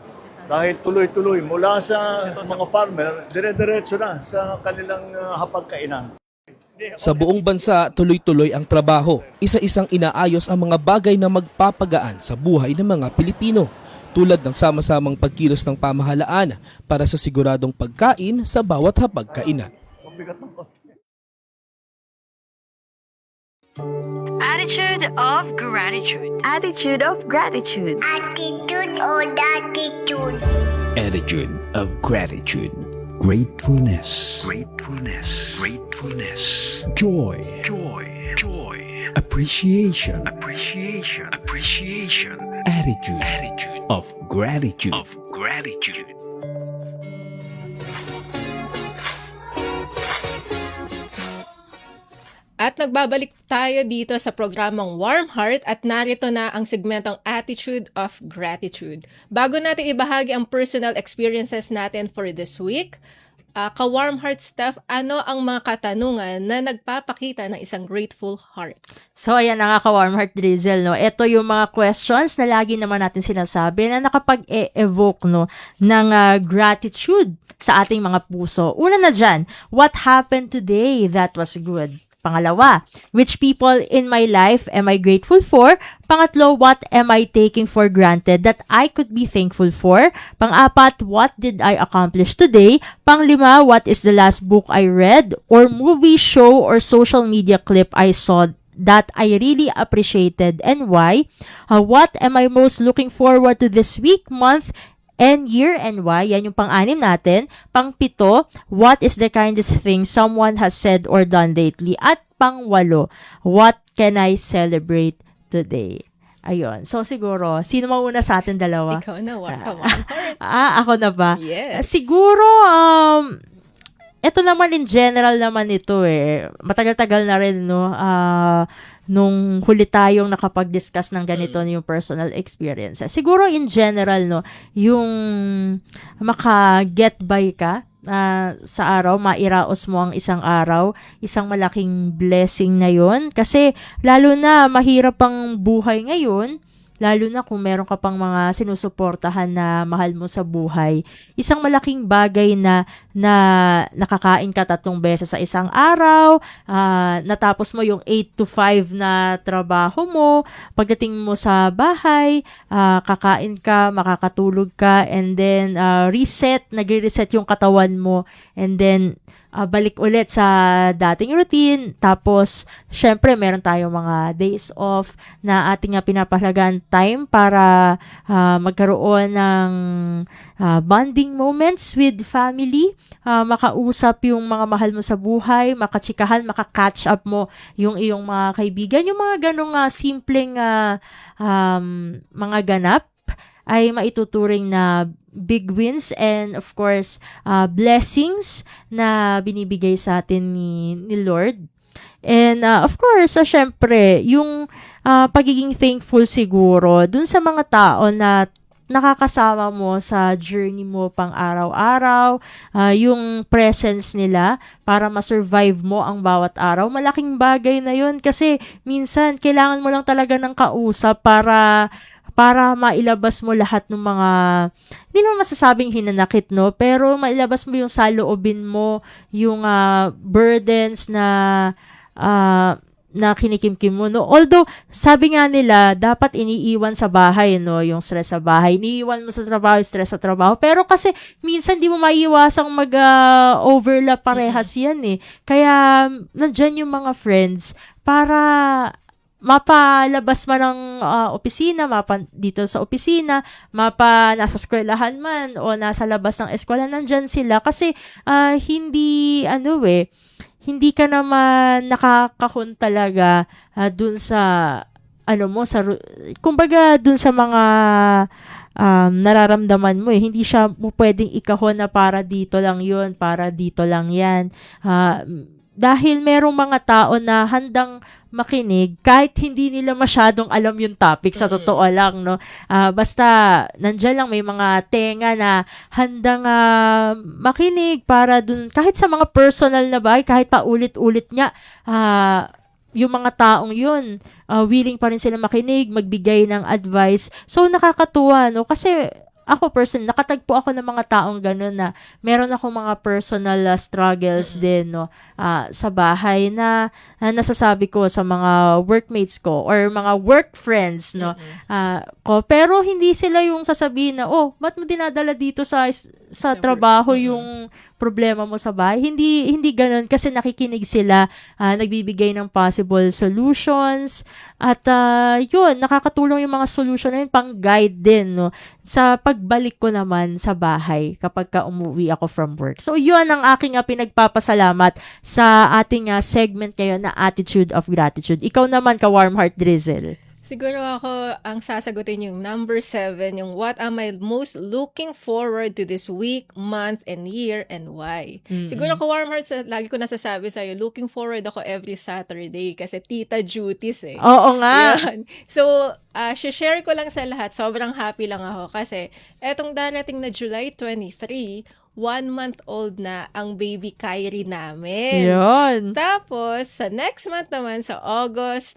Dahil tuloy-tuloy, mula sa mga farmer, dire-diretso na sa kanilang hapagkainan. Sa buong bansa, tuloy-tuloy ang trabaho. Isa-isang inaayos ang mga bagay na magpapagaan sa buhay ng mga Pilipino, tulad ng sama-samang pagkilos ng pamahalaan para sa siguradong pagkain sa bawat hapagkainan. Attitude of gratitude. Attitude of gratitude. Attitude or attitude. Attitude of gratitude. Gratefulness. Gratefulness. Gratefulness. Joy. Joy. Joy. Appreciation. Appreciation. appreciation, appreciation, attitude, attitude of gratitude, of gratitude. At nagbabalik tayo dito sa programang Warm Heart at narito na ang segmentong Attitude of Gratitude. Bago natin ibahagi ang personal experiences natin for this week, ka-Warm Heart Steph, ano ang mga katanungan na nagpapakita ng isang grateful heart? So, ayan na nga ka-Warm Heart Drizzle, no? Ito yung mga questions na lagi naman natin sinasabi na nakapag-evoke, no, ng gratitude sa ating mga puso. Una na dyan, what happened today that was good? Pangalawa, which people in my life am I grateful for? Pangatlo, what am I taking for granted that I could be thankful for? Pang-apat, what did I accomplish today? Panglima, what is the last book I read or movie, show, or social media clip I saw that I really appreciated and why? What am I most looking forward to this week, month, and year and why? Yan yung pang-anim natin. Pang-pito, what is the kindest thing someone has said or done lately? At pang-walo, what can I celebrate today? Ayun. So, siguro, sino mauna sa atin dalawa? Ikaw na, Warm Heart. Ako na ba? Yes. Siguro, ito naman in general naman ito matagal-tagal na rin, no? Nung huli tayong nakapag-discuss ng ganito yung personal experiences. Siguro in general, no, yung maka-get by ka sa araw, mairaos mo ang isang araw, isang malaking blessing na yon. Kasi lalo na mahirap ang buhay ngayon, lalo na kung meron ka pang mga sinusuportahan na mahal mo sa buhay, isang malaking bagay na nakakain ka 3 beses sa isang araw, natapos mo yung 8 to 5 na trabaho mo, pagdating mo sa bahay, kakain ka, makakatulog ka, and then nagre-reset yung katawan mo, and then balik ulit sa dating routine. Tapos, syempre, meron tayong mga days off na ating pinapahalagaan time para magkaroon ng bonding moments with family, makausap yung mga mahal mo sa buhay, makachikahan, makakatch up mo yung iyong mga kaibigan. Yung mga ganong simpleng mga ganap ay maituturing na big wins and of course blessings na binibigay sa atin ni Lord. And of course, syempre, yung pagiging thankful siguro dun sa mga tao na nakakasama mo sa journey mo pang araw-araw, yung presence nila para ma-survive mo ang bawat araw. Malaking bagay na yun kasi minsan kailangan mo lang talaga ng kausap para mailabas mo lahat ng mga, hindi naman masasabing hinanakit, no? Pero mailabas mo yung saloobin mo, yung burdens na kinikimkim mo, no? Although, sabi nga nila, dapat iniiwan sa bahay, no? Yung stress sa bahay. Iniiwan mo sa trabaho, stress sa trabaho. Pero kasi, minsan di mo maiiwasang mag-overlap parehas yan, Kaya, nandyan yung mga friends para mapalabas man ng opisina, dito sa opisina, nasa eskwelahan man o nasa labas ng eskwela, nandyan sila kasi hindi ka naman nakakahon talaga dun sa kumbaga dun sa mga nararamdaman mo hindi siya pwedeng ikahon na para dito lang yun, para dito lang yan. Dahil merong mga tao na handang makinig kahit hindi nila masyadong alam yung topic, sa totoo lang, no? Basta nandiyan lang may mga tenga na handang makinig para dun, kahit sa mga personal na bagay, kahit paulit-ulit nga, yung mga taong yun, willing pa rin sila makinig, magbigay ng advice. So, nakakatuwa, no? Kasi ako nakatagpo ako ng mga taong gano'n na meron akong mga personal struggles din, no, sa bahay na nasasabi ko sa mga workmates ko or mga work friends, no, pero hindi sila yung sasabihin na, ba't mo dinadala dito sa trabaho yung problema mo sa bahay? Hindi gano'n kasi nakikinig sila, nagbibigay ng possible solutions at yun, nakakatulong yung mga solution na yun pang guide din, no, sa pagbalik ko naman sa bahay kapag umuwi ako from work. So yun ang aking pinagpapasalamat sa ating segment ngayon na Attitude of Gratitude. Ikaw naman, ka Warm Heart Drizzle. Siguro ako, ang sasagutin yung number 7, yung what am I most looking forward to this week, month, and year, and why? Siguro ako, Warm Hearts, lagi ko nasasabi sa'yo, looking forward ako every Saturday kasi tita duties eh. Oo nga. Yun. So, share ko lang sa lahat, sobrang happy lang ako kasi etong darating na July 23, 1-month-old na ang baby Kyrie namin. Yun. Tapos, sa next month naman, sa August,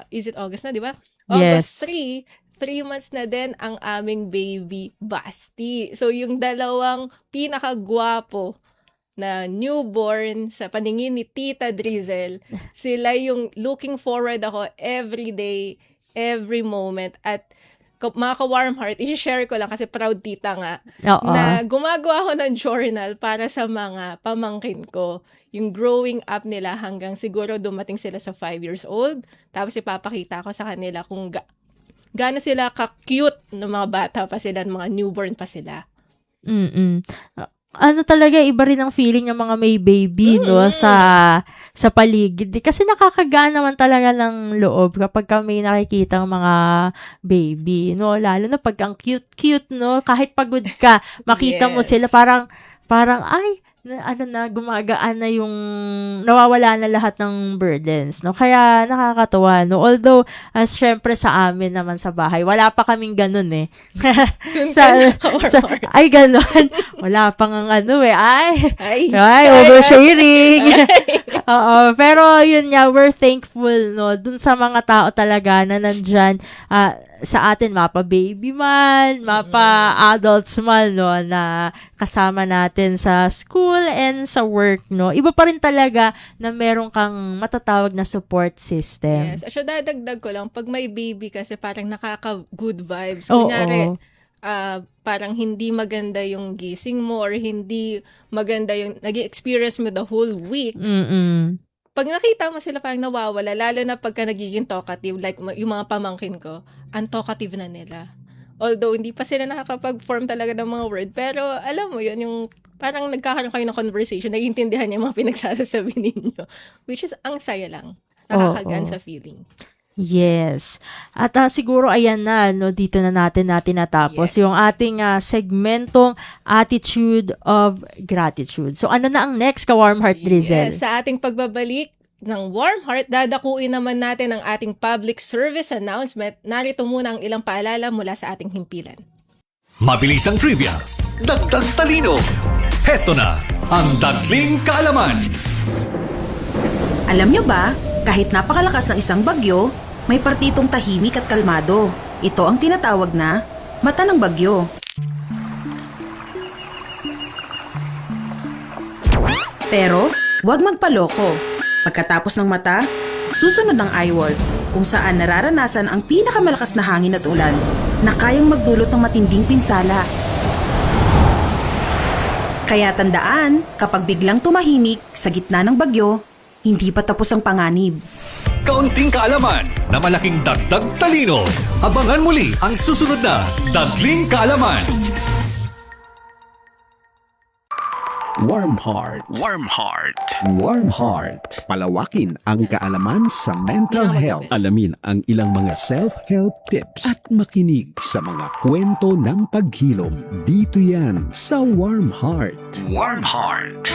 is it August na, di ba? Yes. August 3 months na din ang aming baby Basti. So, yung dalawang pinakagwapo na newborn sa paningin ni Tita Drizzle, sila yung looking forward ako every day, every moment. At mga ka-warm heart, i-share ko lang kasi proud tita nga, Oo. na gumagawa ako ng journal para sa mga pamangkin ko. Yung growing up nila hanggang siguro dumating sila sa 5 years old. Tapos ipapakita ko sa kanila kung gaano sila ka-cute ng mga bata pa sila, ng mga newborn pa sila. Ano talaga, iba rin ang feeling ng mga may baby, no, sa paligid. Kasi nakakagaan naman talaga ng loob kapag kami nakikita ang mga baby, no, lalo na pag ang cute, no, kahit pagod ka, makita mo Yes. sila parang, ay, gumagaan na yung, nawawala na lahat ng burdens, no? Kaya nakakatuwa, no? Although, syempre sa amin naman sa bahay, wala pa kaming ganun eh. Soon ka na, ka-warm heart. Ay, ganun. Wala pang ang Ay, oversharing. Oo, pero yun nga, we're thankful, no, dun sa mga tao talaga na nandyan, sa atin, mapa baby man, mapa adults man, no, na kasama natin sa school and sa work, no. Iba pa rin talaga na meron kang matatawag na support system. Yes. So, dadagdag ko lang, pag may baby kasi parang nakaka-good vibes. Oo. Kunyari, parang hindi maganda yung gising mo or hindi maganda yung nag-experience mo the whole week. Pag nakita mo sila parang nawawala, lalo na pagka nagiging talkative, like yung mga pamangkin ko, ang talkative na nila. Although, hindi pa sila nakakapag-form talaga ng mga word, pero alam mo yun, yung parang nagkakaroon kayo ng conversation, naiintindihan niya yung mga pinagsasasabi ninyo, which is ang saya lang. Nakakagaan sa feeling. Yes. At siguro ayan na, no, dito na natin natapos yung ating segmentong Attitude of Gratitude. So ano na ang next, ka-Warm Heart Drizzle? Yes, sa ating pagbabalik ng Warm Heart, dadakuin naman natin ang ating public service announcement. Narito muna ang ilang paalala mula sa ating himpilan. Mabilisang trivia, dagdag talino. Heto na ang Dagling Kaalaman. Alam nyo ba, kahit napakalakas ng isang bagyo, may partitong tahimik at kalmado. Ito ang tinatawag na mata ng bagyo. Pero, huwag magpaloko. Pagkatapos ng mata, susunod ang eye wall, kung saan nararanasan ang pinakamalakas na hangin at ulan na kayang magdulot ng matinding pinsala. Kaya tandaan, kapag biglang tumahimik sa gitna ng bagyo, hindi pa tapos ang panganib. Kaunting kaalaman na malaking dagdag talino. Abangan muli ang susunod na Dagling Kaalaman. Warm Heart. Warm Heart. Warm Heart. Palawakin ang kaalaman sa mental health. Alamin ang ilang mga self-help tips at makinig sa mga kwento ng paghilom. Dito yan sa Warm Heart. Warm Heart.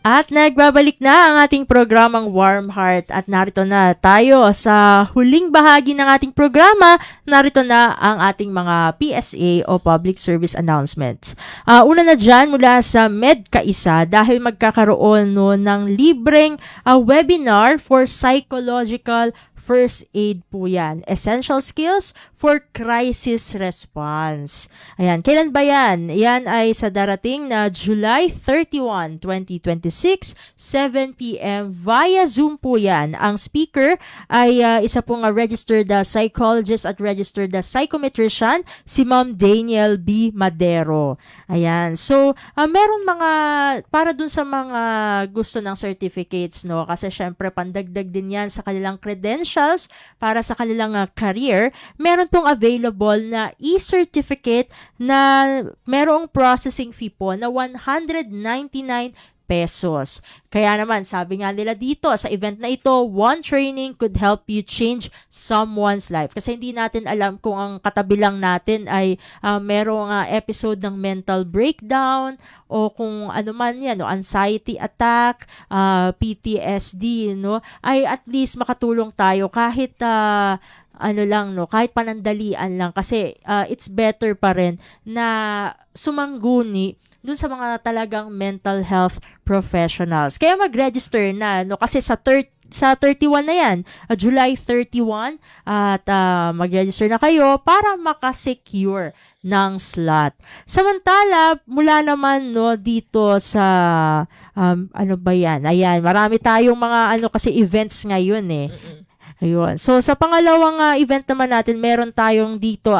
At nagbabalik na ang ating programang Warm Heart at narito na tayo sa huling bahagi ng ating programa. Narito na ang ating mga PSA o Public Service Announcements. Una na dyan mula sa MedCaisa dahil magkakaroon ng libreng webinar for psychological first aid po yan. Essential skills for crisis response. Ayan, kailan ba yan? Yan ay sa darating na July 31, 2026, 7 p.m. via Zoom po yan. Ang speaker ay isa pong registered psychologist at registered psychometrician, si Ma'am Daniel B. Madero. Ayan, so meron mga, para dun sa mga gusto ng certificates, no? Kasi syempre pandagdag din yan sa kanilang credentials para sa kanilang career, meron pong available na e-certificate na merong processing fee po na 199 pesos. Kaya naman, sabi nga nila dito, sa event na ito, one training could help you change someone's life. Kasi hindi natin alam kung ang katabi lang natin ay merong episode ng mental breakdown o kung ano man yan, no, anxiety attack, PTSD, no, ay at least makatulong tayo kahit ano lang, no, kahit panandalian lang, kasi it's better pa rin na sumangguni dun sa mga talagang mental health professionals. Kaya mag-register na, no, kasi sa 31 na yan, July 31, at mag-register na kayo para makasecure ng slot. Samantala, mula naman, no, dito sa ano ba yan? Ayan, marami tayong mga kasi events ngayon eh. Ayun. So, sa pangalawang event naman natin, meron tayong dito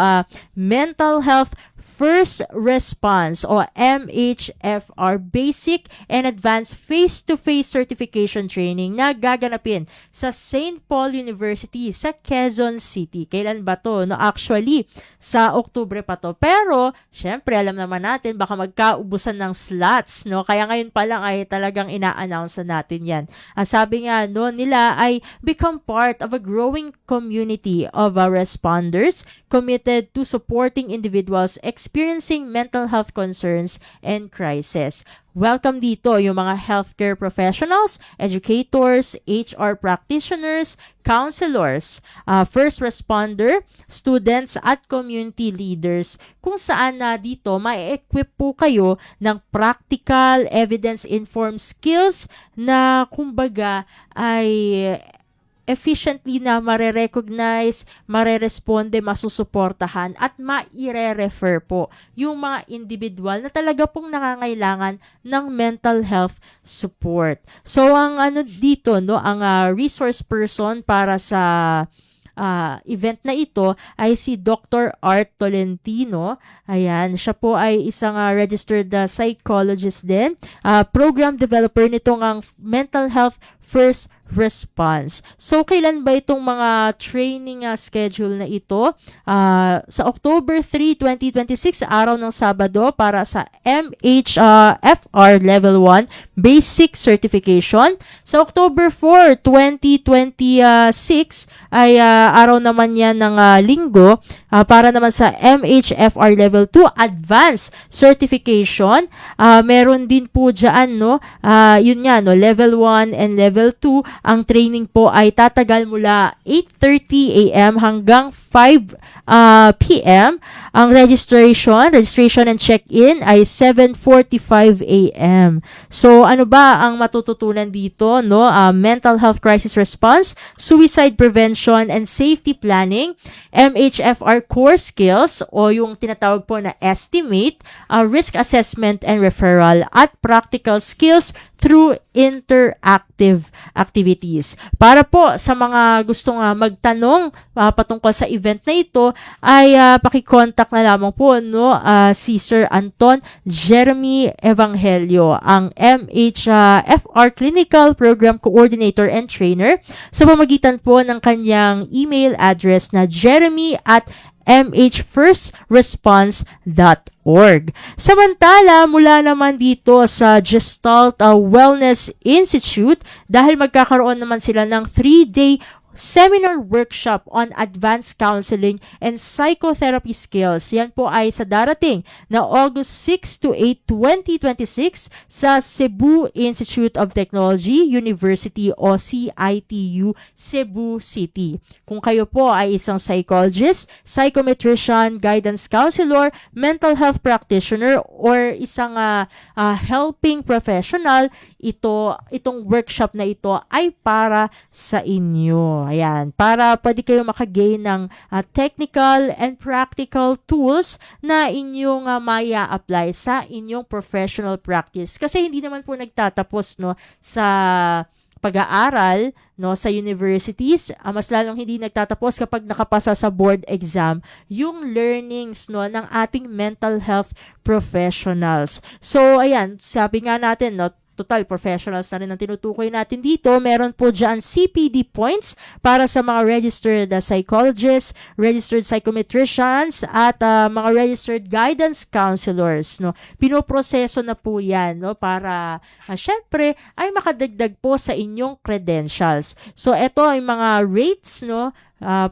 Mental Health First Response o MHFR Basic and Advanced Face-to-Face Certification Training na gaganapin sa St. Paul University sa Quezon City. Kailan ba to? No, actually, sa Oktubre pa to. Pero, syempre, alam naman natin, baka magkaubusan ng slots, no? Kaya ngayon pa lang ay talagang ina-announce na natin yan. Sabi nga, no, nila ay become part of a growing community of responders committed to supporting individuals experiencing mental health concerns and crisis. Welcome dito yung mga healthcare professionals, educators, HR practitioners, counselors, first responder, students at community leaders, kung saan dito ma-equip po kayo ng practical, evidence-informed skills na kumbaga ay efficiently na mare-recognize, mare-responde, masusuportahan, at maire-refer po yung mga individual na talaga pong nangangailangan ng mental health support. So, ang dito, no, ang resource person para sa event na ito ay si Dr. Art Tolentino. Ayan, siya po ay isang registered psychologist din, program developer nitong ang mental health first response. So, kailan ba itong mga training schedule na ito? Sa October 3, 2026, araw ng Sabado, para sa MHFR Level 1 Basic Certification. Sa October 4, 2026, ay araw naman yan ng Linggo, para naman sa MHFR Level 2 Advanced Certification. Meron din po dyan, no, yun nga, no, Level 1 and Level 2. Ang training po ay tatagal mula 8:30 a.m. hanggang 5 p.m. Ang registration and check-in ay 7:45 a.m. So, ano ba ang matututunan dito, no? Mental health crisis response, suicide prevention and safety planning, MHFR core skills o yung tinatawag po na estimate, risk assessment and referral, at practical skills through interactive activities. Para po sa mga gustong magtanong patungkol sa event na ito, ay paki-contact na lamang po, no, si Sir Anton Jeremy Evangelio, ang MHFR Clinical Program Coordinator and Trainer, sa pamagitan po ng kanyang email address na jeremy@mhfirstresponse.org. Samantala, mula naman dito sa Gestalt Wellness Institute, dahil magkakaroon naman sila ng 3-day seminar workshop on advanced counseling and psychotherapy skills. Yan po ay sa darating na August 6 to 8, 2026 sa Cebu Institute of Technology University o CITU, Cebu City. Kung kayo po ay isang psychologist, psychometrician, guidance counselor, mental health practitioner, or isang helping professional, itong workshop na ito ay para sa inyo. Ayan, para pwede kayo makagain ng technical and practical tools na inyong maya apply sa inyong professional practice. Kasi hindi naman po nagtatapos, no, sa pag-aaral, no, sa universities, mas lalong hindi nagtatapos kapag nakapasa sa board exam yung learnings, no, ng ating mental health professionals. So, ayan, sabi nga natin, no, total professionals na rin ang tinutukoy natin dito. Meron po dyan CPD points para sa mga registered psychologists, registered psychometricians, at mga registered guidance counselors, no? Pinoproseso na po yan, no? Para, syempre, ay makadagdag po sa inyong credentials. So, ito ay mga rates, no?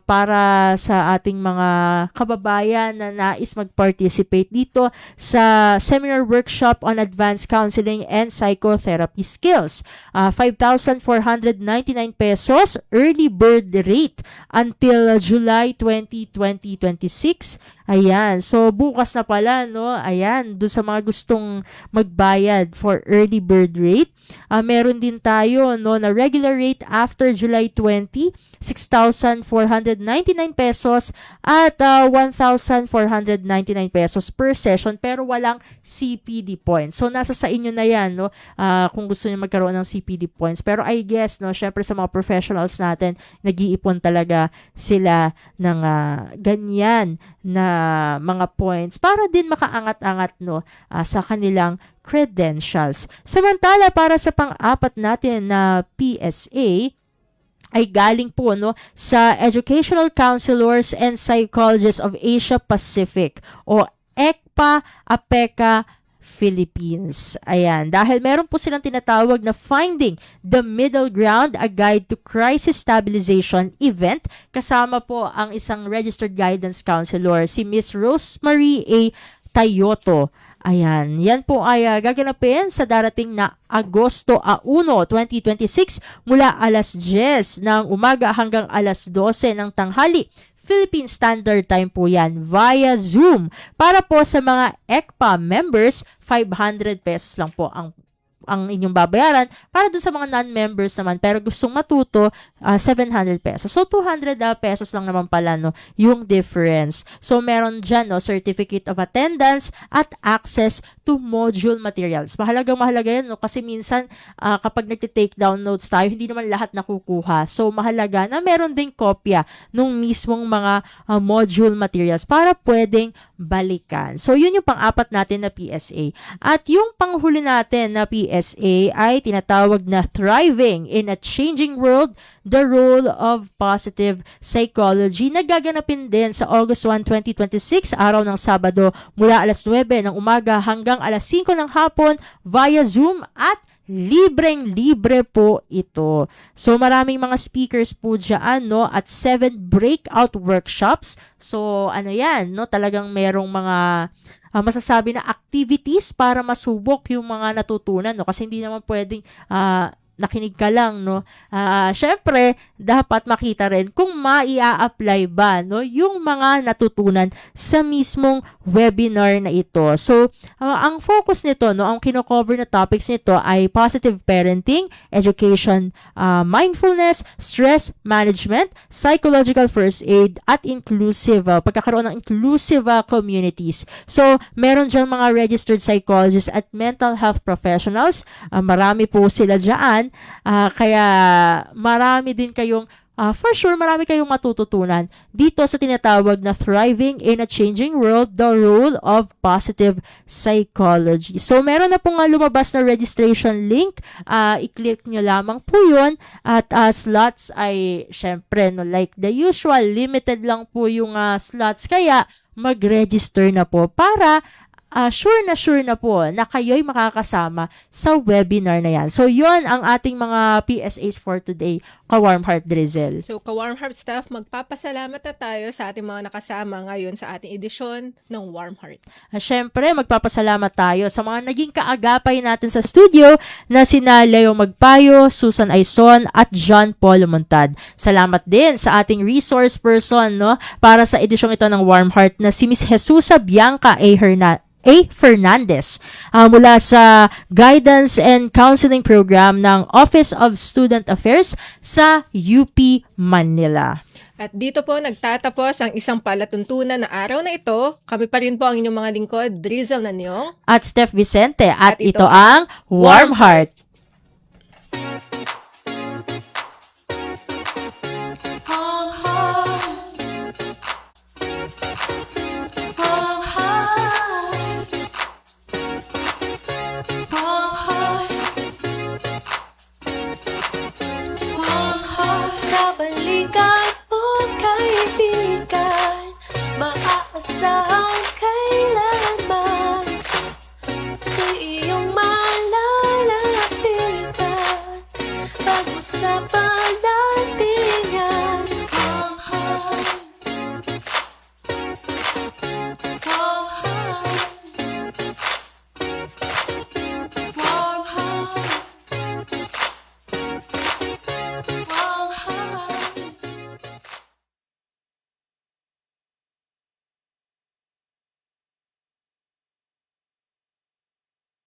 Para sa ating mga kababayan na nais mag-participate dito sa seminar workshop on advanced counseling and psychotherapy skills. 5,499 pesos early bird rate until July 20, 2026. Ayan, so bukas na pala, no? Ayan, doon sa mga gustong magbayad for early bird rate. Meron din tayo, no, na regular rate after July 20, 6,499 pesos at 1,499 pesos per session, pero walang CPD points. So nasa sa inyo na yan, no, kung gusto niyo magkaroon ng CPD points. Pero I guess, no, syempre sa mga professionals natin, nag-iipon talaga sila ng ganyan na mga points para din makaangat-angat, no, sa kanilang credentials. Samantala, para sa pang-apat natin na PSA, ay galing po, no, sa Educational Counselors and Psychologists of Asia Pacific o ECPA APECA Philippines. Ayan, dahil meron po silang tinatawag na Finding the Middle Ground, a Guide to Crisis Stabilization event. Kasama po ang isang registered guidance counselor, si Miss Rosemary A. Tayoto. Ayan, yan po ay gaganapin sa darating na Agosto 1, 2026 mula alas 10 ng umaga hanggang alas 12 ng tanghali. Philippine Standard Time po yan via Zoom. Para po sa mga ECPA members, 500 pesos lang po ang inyong babayaran. Para dun sa mga non-members naman, pero gustong matuto, 700 pesos. So, 200 pesos lang naman pala, no, yung difference. So, meron dyan, no, certificate of attendance at access to module materials. Mahalaga yan, no, kasi minsan, kapag nagtitake down notes tayo, hindi naman lahat nakukuha. So, mahalaga na meron ding kopya nung mismong mga module materials para pwedeng balikan. So, yun yung pang-apat natin na PSA. At yung panghuli natin na PSA ay tinatawag na Thriving in a Changing World, the Role of Positive Psychology. Nagaganapin din sa August 1, 2026, araw ng Sabado, mula alas 9 ng umaga hanggang alas 5 ng hapon via Zoom at libreng-libre po ito. So, maraming mga speakers po dyan, no, at 7 breakout workshops. So, ano yan, no, talagang merong mga masasabi na activities para masubok yung mga natutunan, no, kasi hindi naman pwedeng nakinig ka lang, no. Syempre, dapat makita rin kung maia-apply ba, no, yung mga natutunan sa mismong webinar na ito. So, ang focus nito, no, ang kino-cover na topics nito ay positive parenting, education, mindfulness, stress management, psychological first aid, at inclusive, pagkakaroon ng inclusive communities. So, meron dyan mga registered psychologists at mental health professionals. Marami po sila dyan. Kaya marami din kayong for sure, marami kayong matututunan dito sa tinatawag na Thriving in a Changing World, the Role of Positive Psychology. So, meron na pong lumabas na registration link. I-click nyo lamang po yun. At slots ay, syempre, no, like the usual, limited lang po yung slots. Kaya, mag-register na po para sure na po na kayo'y makakasama sa webinar na yan. So, yon ang ating mga PSAs for today, Ka-Warm Heart Drizzle. So, Ka-Warm Heart staff, magpapasalamat na tayo sa ating mga nakasama ngayon sa ating edisyon ng Warm Heart. Siyempre, magpapasalamat tayo sa mga naging kaagapay natin sa studio na sina Leo Magpayo, Susan Aison, at John Paul Montad. Salamat din sa ating resource person, no, para sa edisyong ito ng Warm Heart na si Miss Jesusa Bianca A. Fernandez mula sa Guidance and Counseling Program ng Office of Student Affairs sa UP Manila. At dito po nagtatapos ang isang palatuntunan na araw na ito. Kami pa rin po ang inyong mga lingkod, Drizzle Nanyong at Steph Vicente, at ito ang Warm Heart. sa